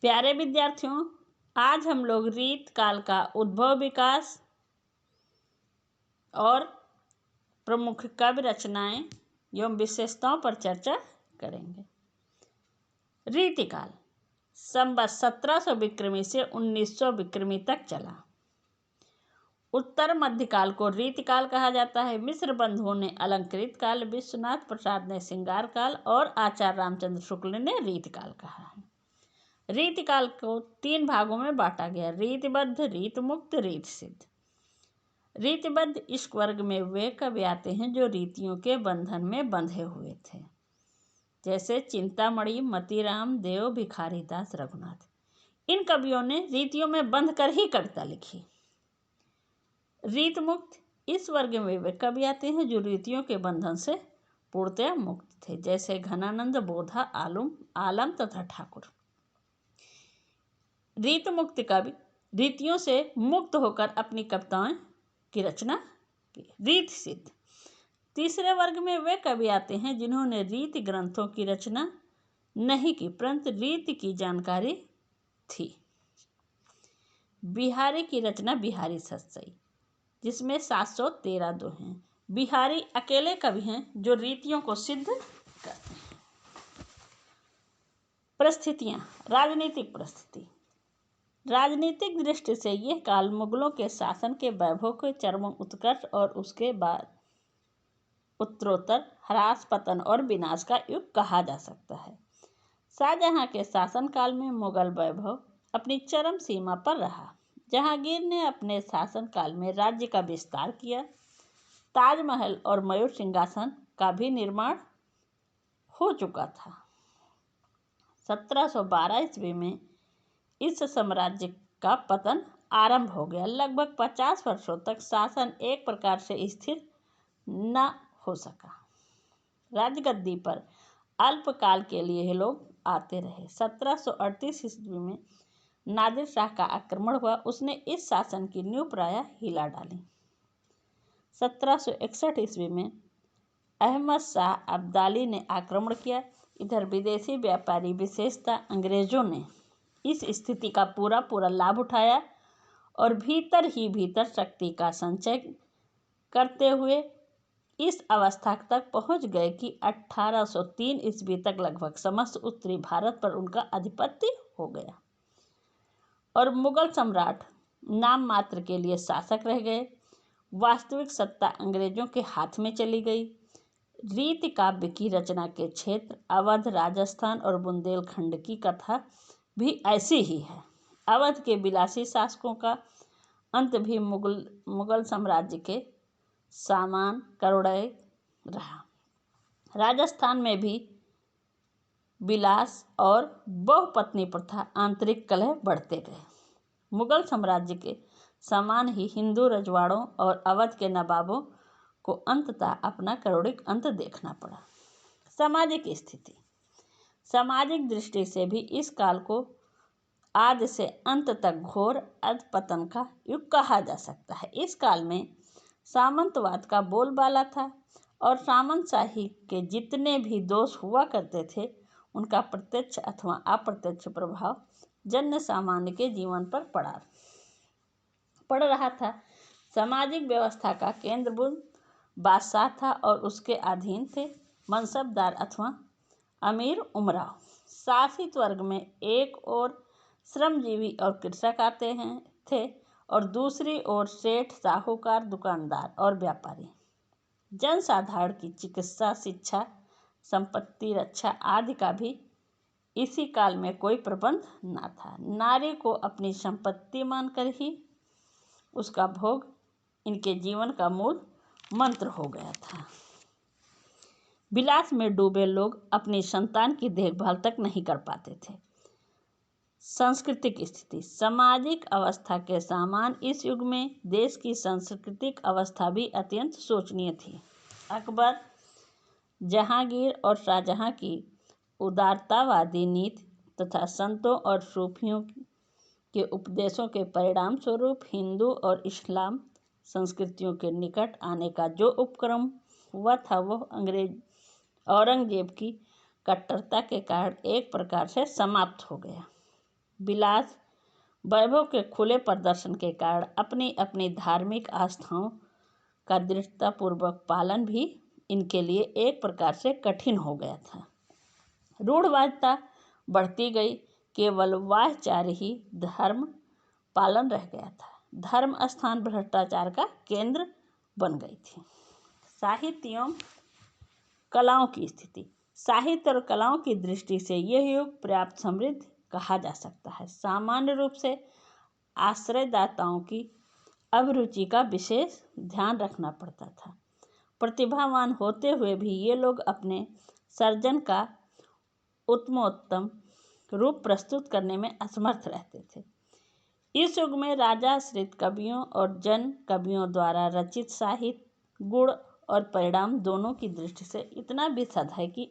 प्यारे विद्यार्थियों, आज हम लोग रीत काल का उद्भव, विकास और प्रमुख काव्य रचनाएं एवं विशेषताओं पर चर्चा करेंगे। रीतिकाल संवत 1700 विक्रमी से 1900 विक्रमी तक चला। उत्तर मध्यकाल को रीतिकाल कहा जाता है। मिश्र बंधुओं ने अलंकृत काल, विश्वनाथ प्रसाद ने श्रृंगार काल और आचार्य रामचंद्र शुक्ल ने रीतिकाल कहा है। रीतिकाल को 3 भागों में बांटा गया: रीतिबद्ध, रीतिमुक्त, रीतिसिद्ध। रीतिबद्ध इस वर्ग में वे कवि आते हैं जो रीतियों के बंधन में बंधे हुए थे, जैसे चिंतामणि, मतीराम, देव, भिखारीदास, रघुनाथ। इन कवियों ने रीतियों में बंध कर ही कविता लिखी। रीतमुक्त इस वर्ग में वे कवि आते हैं जो रीतियों के बंधन से पूर्णतया मुक्त थे, जैसे घनानंद, बोधा, आलम तथा ठाकुर। रीतमुक्त कवि रीतियों से मुक्त होकर अपनी कविताओं की रचना की। रीतिसिद्ध तीसरे वर्ग में वे कवि आते हैं जिन्होंने रीति ग्रंथों की रचना नहीं की, परंतु रीति की जानकारी थी। बिहारी की रचना बिहारी सतसई, जिसमें 713 दोहे हैं। बिहारी अकेले कवि हैं जो रीतियों को सिद्ध करते हैं। परिस्थितियां। राजनीतिक परिस्थिति। राजनीतिक दृष्टि से यह काल मुगलों के शासन के वैभव के चरम उत्कर्ष और उसके बाद उत्तरोत्तर ह्रास, पतन और विनाश का युग कहा जा सकता है। शाहजहां के शासनकाल में मुगल वैभव अपनी चरम सीमा पर रहा। जहांगीर ने अपने शासनकाल में राज्य का विस्तार किया। ताजमहल और मयूर सिंहासन का भी निर्माण हो चुका था। 1712 ईस्वी में इस साम्राज्य का पतन आरंभ हो गया। लगभग 50 वर्षों तक शासन एक प्रकार से स्थिर न हो सका। राजगद्दी पर अल्पकाल के लिए ये लोग आते रहे। 1738 ईस्वी में नादिर शाह का आक्रमण हुआ। उसने इस शासन की नींव प्रायः हिला डाली। 1761 ईस्वी में अहमद शाह अब्दाली ने आक्रमण किया। इधर विदेशी व्यापारी, विशेषतः अंग्रेजों ने इस स्थिति का पूरा लाभ उठाया और भीतर ही भीतर शक्ति का संचय करते हुए इस अवस्था तक पहुंच गए कि 1803 ईस्वी तक लगभग समस्त उत्तरी भारत पर उनका आधिपत्य हो गया और मुगल सम्राट नाम मात्र के लिए शासक रह गए। वास्तविक सत्ता अंग्रेजों के हाथ में चली गई। रीति काव्य की रचना के क्षेत्र अवध, राजस्थान और बुंदेलखंड की कथा भी ऐसी ही है। अवध के विलासी शासकों का अंत भी मुगल साम्राज्य के समान करुणमय रहा। राजस्थान में भी विलास और बहुपत्नी प्रथा, आंतरिक कलह बढ़ते गए। मुगल साम्राज्य के समान ही हिंदू रजवाड़ों और अवध के नवाबों को अंततः अपना करुणिक अंत देखना पड़ा। सामाजिक स्थिति। सामाजिक दृष्टि से भी इस काल को आदि से अंत तक घोर अधपतन का युग कहा जा सकता है। इस काल में सामंतवाद का बोलबाला था और सामंतशाही के जितने भी दोष हुआ करते थे उनका प्रत्यक्ष अथवा अप्रत्यक्ष प्रभाव जन सामान्य के जीवन पर पड़ रहा था। सामाजिक व्यवस्था का केंद्रबिंदु बादशाह था और उसके अधीन थे मनसबदार अथवा अमीर उमराव। शासित वर्ग में एक ओर श्रमजीवी और कृषक आते थे और दूसरी ओर सेठ, साहूकार, दुकानदार और व्यापारी। जनसाधारण की चिकित्सा, शिक्षा, संपत्ति रक्षा आदि का भी इसी काल में कोई प्रबंध न था। नारी को अपनी संपत्ति मानकर ही उसका भोग इनके जीवन का मूल मंत्र हो गया था। विलास में डूबे लोग अपनी संतान की देखभाल तक नहीं कर पाते थे। सांस्कृतिक स्थिति। सामाजिक अवस्था के समान इस युग में देश की सांस्कृतिक अवस्था भी अत्यंत शोचनीय थी। अकबर, जहांगीर और शाहजहां की उदारतावादी नीति तथा संतों और सूफियों के उपदेशों के परिणाम स्वरूप हिंदू और इस्लाम संस्कृतियों के निकट आने का जो उपक्रम हुआ था वह औरंगजेब की कट्टरता के कारण एक प्रकार से समाप्त हो गया। विलास वैभव के खुले प्रदर्शन के कारण अपनी अपनी धार्मिक आस्थाओं का दृढ़तापूर्वक पालन भी इनके लिए एक प्रकार से कठिन हो गया था। रूढ़वादिता बढ़ती गई, केवल वाह्यचार ही धर्म पालन रह गया था। धर्म स्थान भ्रष्टाचार का केंद्र बन गई थी। साहित्य एवं कलाओं की स्थिति। साहित्य और कलाओं की दृष्टि से यह युग पर्याप्त समृद्ध कहा जा सकता है। सामान्य रूप से आश्रयदाताओं की अभिरुचि का विशेष ध्यान रखना पड़ता था। प्रतिभावान होते हुए भी ये लोग अपने सर्जन का उत्तमोत्तम रूप प्रस्तुत करने में असमर्थ रहते थे। इस युग में राजाश्रित कवियों और जन कवियों द्वारा रचित साहित्य गुण और परिणाम दोनों की दृष्टि से इतना विशद है कि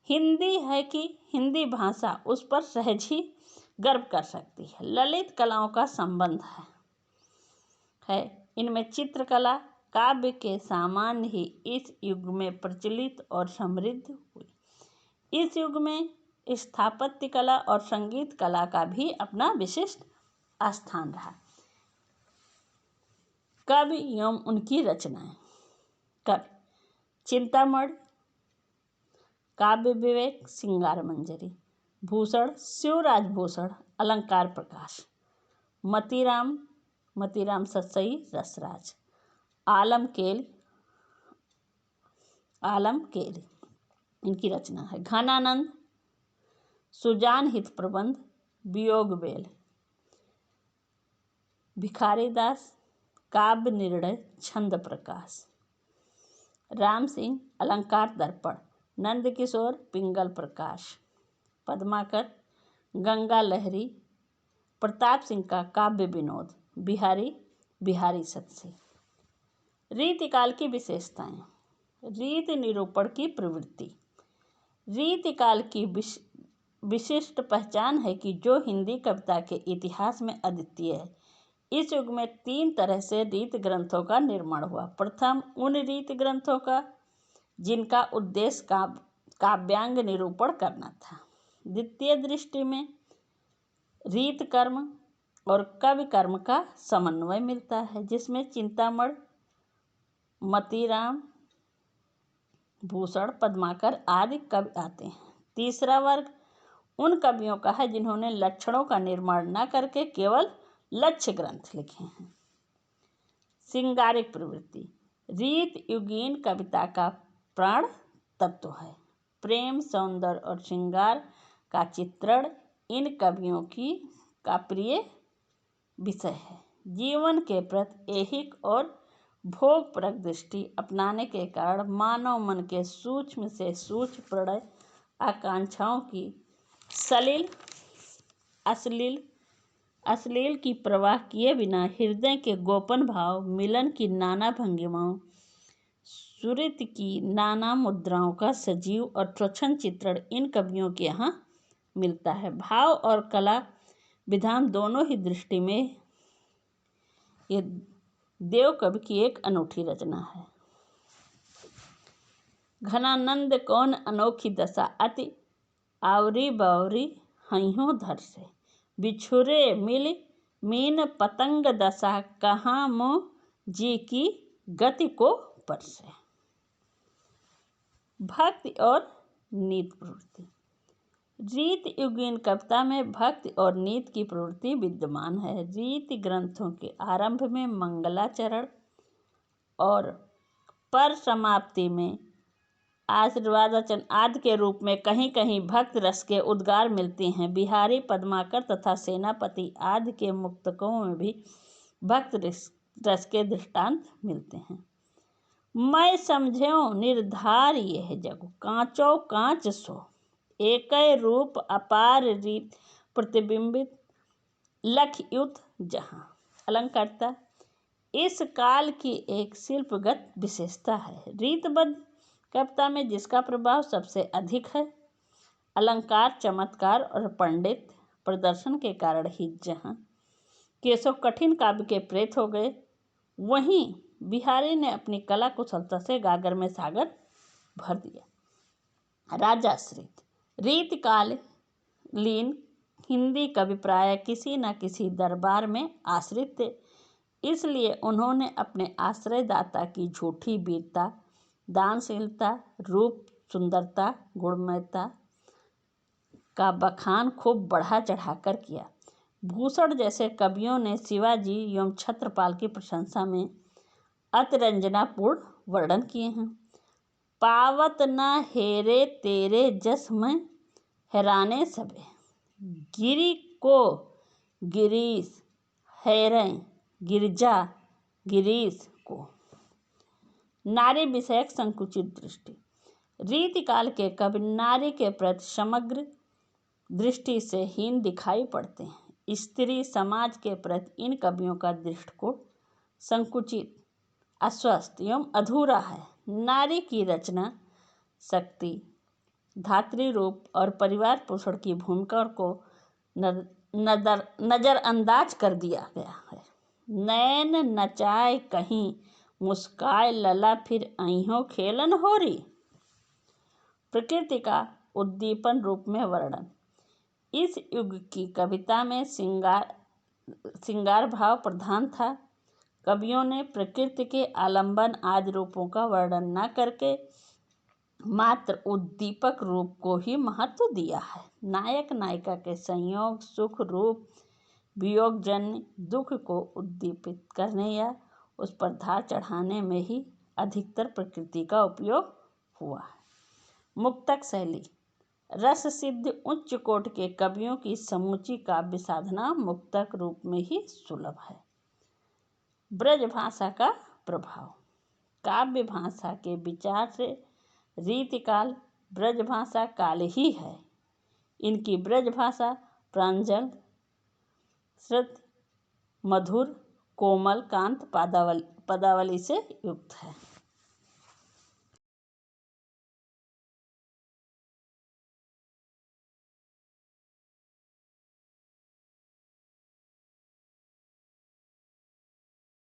हिंदी भाषा उस पर सहज ही गर्व कर सकती है। ललित कलाओं का संबंध है। इनमें चित्रकला काव्य के सामान्य ही इस युग में प्रचलित और समृद्ध हुई। इस युग में स्थापत्य कला और संगीत कला का भी अपना विशिष्ट स्थान रहा। कवि एवं उनकी रचनाएं। कवि चिंतामणि, काव्य विवेक, श्रृंगार मंजरी। भूषण शिवराज भूषण, अलंकार प्रकाश। मतीराम सतसई, रसराज। आलमकेल इनकी रचना है। घनानंद, सुजान हित प्रबंध, वियोग बेल। भिखारीदास, काव्य निर्णय, छंद प्रकाश। राम सिंह, अलंकार दर्पण। नंदकिशोर, पिंगल प्रकाश। पद्माकर, गंगा लहरी। प्रताप सिंह का काव्य विनोद। बिहारी सत्सी। रीतिकाल की विशेषताएं। रीति निरूपण की प्रवृत्ति। रीतिकाल की विशिष्ट पहचान है कि जो हिंदी कविता के इतिहास में अद्वितीय है। इस युग में 3 तरह से रीति ग्रंथों का निर्माण हुआ। प्रथम, उन रीति ग्रंथों का जिनका उद्देश्य काव्यांग निरूपण करना था। द्वितीय दृष्टि में रीत कर्म और कवि कर्म का समन्वय मिलता है, जिसमें चिंतामणि, मतीराम भूषण, पद्माकर आदि कवि आते हैं। तीसरा वर्ग उन कवियों का है जिन्होंने लक्षणों का निर्माण न करके केवल लक्ष्य ग्रंथ लिखे हैं। श्रृंगारिक प्रवृत्ति। रीत युगीन कविता का प्राण तत्व है। प्रेम, सौंदर्य और श्रृंगार का चित्रण इन कवियों का प्रिय विषय है। जीवन के प्रति ऐहिक और भोगपरक दृष्टि अपनाने के कारण मानव मन के सूक्ष्म से सूक्ष्म प्रणय आकांक्षाओं की अश्लील की परवाह किए बिना हृदय के गोपन भाव, मिलन की नाना भंगिमाओं, सुरीति की नाना मुद्राओं का सजीव और स्वच्छंद चित्रण इन कवियों के यहाँ मिलता है। भाव और कला विधान दोनों ही दृष्टि में ये देव कवि की एक अनूठी रचना है। घनानंद कौन अनोखी दशा, अति आवरी बावरी हइयों धर से। बिछुरे मिल मीन पतंग दशा, कहाँ मोह जी की गति को परसे। भक्ति और नीति प्रवृत्ति। रीति युगीन कविता में भक्ति और नीति की प्रवृत्ति विद्यमान है। रीति ग्रंथों के आरंभ में मंगलाचरण और पर समाप्ति में आशीर्वादवचन आदि के रूप में कहीं कहीं भक्त रस के उद्गार मिलते हैं। बिहारी, पद्माकर तथा सेनापति आदि के मुक्तकों में भी भक्त रस के दृष्टांत मिलते हैं। मैं समझ्यो निर्धार यह जगु, कांचो कांच सो। एकै रूप अपार रीत प्रतिबिंबित, लख युत जहाँ। अलंकारिता इस काल की एक शिल्पगत विशेषता है। रीतबद्ध कविता में जिसका प्रभाव सबसे अधिक है, अलंकार, चमत्कार और पंडित प्रदर्शन के कारण ही जहाँ केशव कठिन काव्य के प्रेत हो गए, वहीं बिहारी ने अपनी कला कुशलता से गागर में सागर भर दिया। राजाश्रित रीतिकालीन हिंदी कवि प्रायः किसी न किसी दरबार में आश्रित थे, इसलिए उन्होंने अपने आश्रयदाता की झूठी वीरता, दानशीलता, रूप, सुंदरता, गुणमयता का बखान खूब बढ़ा चढ़ाकर किया। भूषण जैसे कवियों ने शिवाजी एवं छत्रपाल की प्रशंसा में अतिरंजनापूर्ण वर्णन किए हैं। पावत न हेरे तेरे जस में हैराने सबे, गिरि को गिरीश हैरें गिरजा गिरीश को। नारी विषयक संकुचित दृष्टि। रीतिकाल के कवि नारी के प्रति समग्र दृष्टि से हीन दिखाई पड़ते हैं। स्त्री समाज के प्रति इन कवियों का दृष्टिकोण संकुचित, अस्वस्थ एवं अधूरा है। नारी की रचना शक्ति, धात्री रूप और परिवार पोषण की भूमिका को नजरअंदाज कर दिया गया है। नैन नचाए कहीं मुस्काए लला फिर अइहों खेलन होरी। प्रकृति का उद्दीपन रूप में वर्णन। इस युग की कविता में श्रृंगार भाव प्रधान था। कवियों ने प्रकृति के आलंबन आदि रूपों का वर्णन न करके मात्र उद्दीपक रूप को ही महत्व दिया है। नायक नायिका के संयोग, सुख, रूप, वियोगजन्य दुख को उद्दीपित करने या उस पर धार चढ़ाने में ही अधिकतर प्रकृति का उपयोग हुआ है। मुक्तक शैली। रस सिद्ध उच्च कोटि के कवियों की समूची काव्य साधना मुक्तक रूप में ही सुलभ है। ब्रजभाषा का प्रभाव। काव्य भाषा के विचार से रीतिकाल ब्रजभाषा काल ही है। इनकी ब्रजभाषा प्रांजल, श्रुत, मधुर, कोमल, कांत पदावली से युक्त है।